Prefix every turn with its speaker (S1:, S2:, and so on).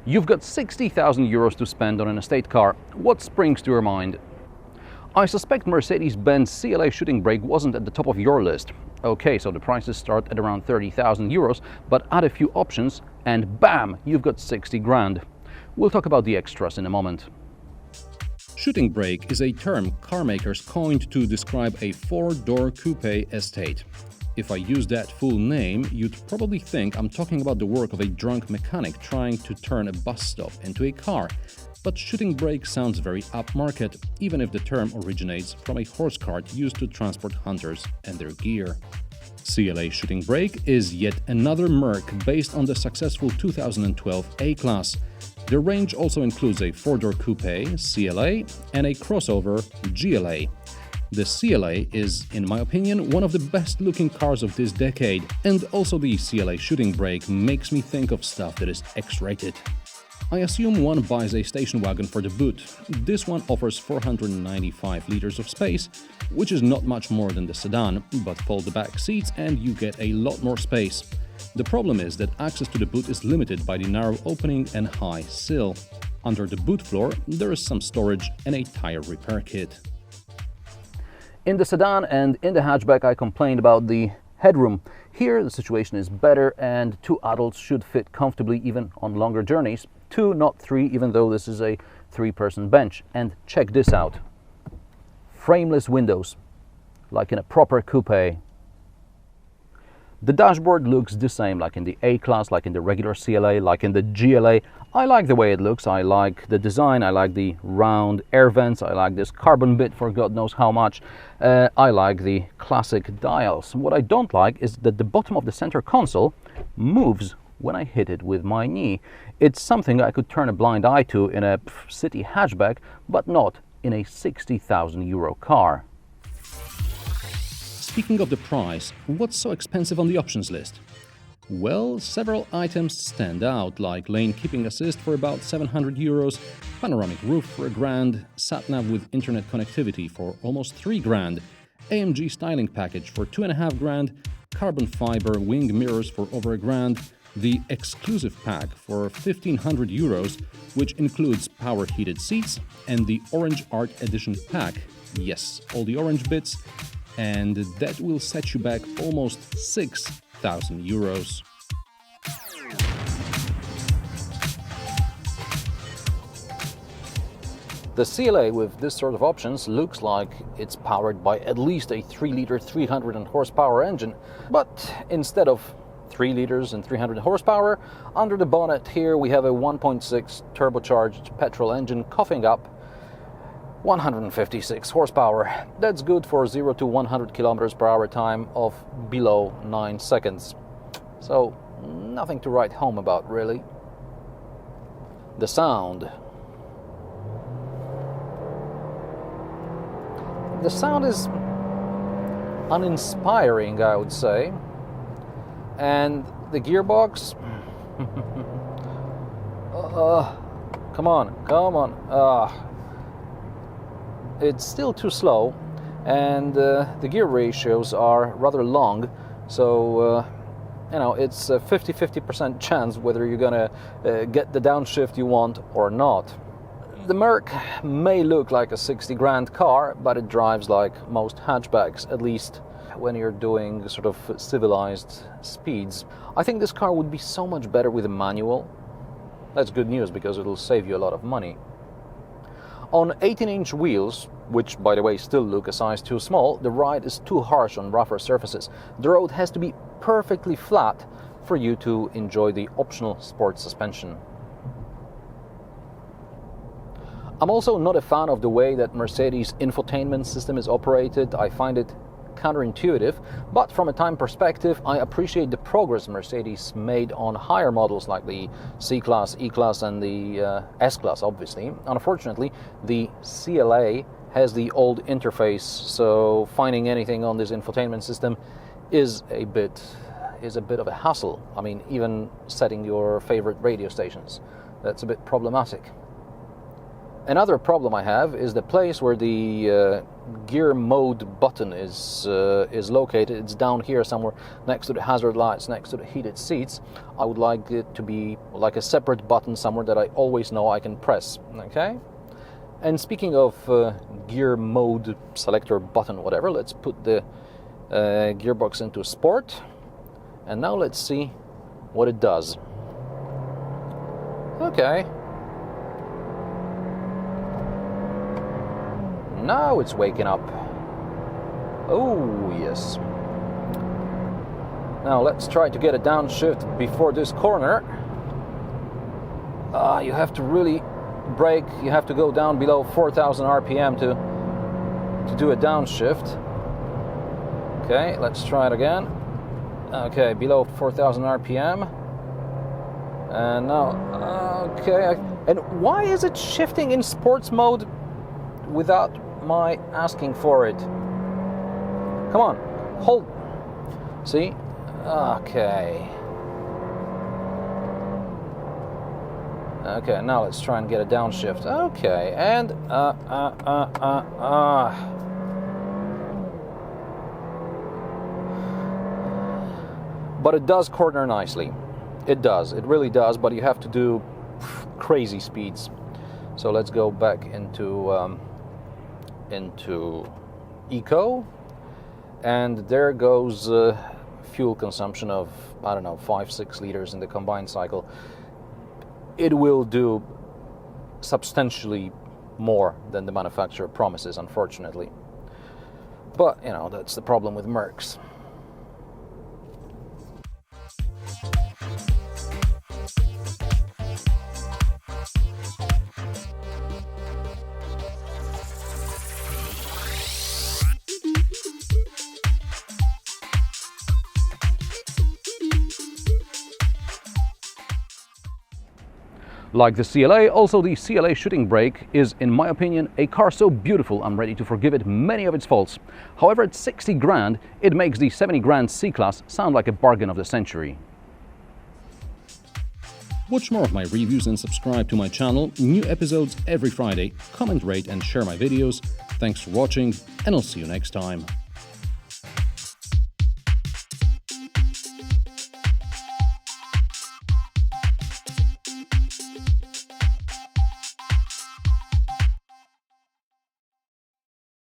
S1: You've got 60,000 euros to spend on an estate car. What springs to your mind? I suspect Mercedes-Benz CLA Shooting Brake wasn't at the top of your list. Okay, so the prices start at around 30,000 euros, but add a few options and bam, you've got 60 grand. We'll talk about the extras in a moment. Shooting brake is a term car makers coined to describe a four-door coupe estate. If I use that full name, you'd probably think I'm talking about the work of a drunk mechanic trying to turn a bus stop into a car. But shooting brake sounds very upmarket, even if the term originates from a horse cart used to transport hunters and their gear. CLA Shooting Brake is yet another Merc based on the successful 2012 A-Class. The range also includes a four-door coupe, CLA, and a crossover, GLA. The CLA is, in my opinion, one of the best-looking cars of this decade, and also the CLA Shooting Brake makes me think of stuff that is X-rated. I assume one buys a station wagon for the boot. This one offers 495 liters of space, which is not much more than the sedan, but fold the back seats and you get a lot more space. The problem is that access to the boot is limited by the narrow opening and high sill. Under the boot floor, there is some storage and a tire repair kit. In the sedan and in the hatchback, I complained about the headroom. Here, the situation is better and two adults should fit comfortably even on longer journeys. Two, not three, even though this is a three-person bench. And check this out. Frameless windows, like in a proper coupe. The dashboard looks the same, like in the A-Class, like in the regular CLA, like in the GLA. I like the way it looks, I like the design, I like the round air vents, I like this carbon bit for God knows how much. I like the classic dials. What I don't like is that the bottom of the center console moves when I hit it with my knee. It's something I could turn a blind eye to in a city hatchback, but not in a 60,000 euro car. Speaking of the price, what's so expensive on the options list? Well, several items stand out, like lane keeping assist for about 700 euros, panoramic roof for £1,000, sat-nav with internet connectivity for almost 3 grand, AMG styling package for 2.5 grand, carbon fiber wing mirrors for over £1,000, the exclusive pack for 1,500 euros, which includes power heated seats, and the Orange Art Edition pack. Yes, all the orange bits. And that will set you back almost 6,000 euros. The CLA with this sort of options looks like it's powered by at least a 3-liter 300 horsepower engine, but instead of 3 liters and 300 horsepower, under the bonnet here we have a 1.6 turbocharged petrol engine coughing up 156 horsepower. That's good for 0 to 100 kilometers per hour time of below 9 seconds. So nothing to write home about, really. The sound. The sound is uninspiring, I would say. And the gearbox. Come on. It's still too slow, and the gear ratios are rather long, so it's a 50% chance whether you're gonna get the downshift you want or not. The Merc may look like a 60 grand car, but it drives like most hatchbacks, at least when you're doing sort of civilized speeds. I think this car would be so much better with a manual. That's good news because it'll save you a lot of money. On 18-inch wheels, which by the way still look a size too small, the ride is too harsh on rougher surfaces. The road has to be perfectly flat for you to enjoy the optional sport suspension. I'm also not a fan of the way that Mercedes' infotainment system is operated. I find it counterintuitive, but from a time perspective, I appreciate the progress Mercedes made on higher models like the C-Class, E-Class and the S-Class, obviously. Unfortunately, the CLA has the old interface, so finding anything on this infotainment system is a bit of a hassle. I mean, even setting your favorite radio stations, that's a bit problematic. Another problem I have is the place where the gear mode button is located. It's down here somewhere next to the hazard lights, next to the heated seats. I would like it to be like a separate button somewhere that I always know I can press. Okay. And speaking of gear mode selector button, whatever, let's put the gearbox into sport, and now let's see what it does. Okay. Now it's waking up. Oh, yes. Now let's try to get a downshift before this corner. You have to really brake. You have to go down below 4,000 RPM to do a downshift. Okay, let's try it again. Okay, below 4,000 RPM. And now, okay. And why is it shifting in sports mode without my asking for it? Come on, hold. See? Okay. Okay, now let's try and get a downshift. Okay, and but it does corner nicely. It does. It really does. But you have to do crazy speeds. So let's go back into eco, and there goes fuel consumption of, I don't know, 5-6 liters in the combined cycle. It will do substantially more than the manufacturer promises, unfortunately. But, you know, that's the problem with Mercs. Like the CLA, also the CLA Shooting Brake is, in my opinion, a car so beautiful I'm ready to forgive it many of its faults. However, at 60 grand, it makes the 70 grand C-Class sound like a bargain of the century. Watch more of my reviews and subscribe to my channel. New episodes every Friday. Comment, rate and share my videos. Thanks for watching, and I'll see you next time.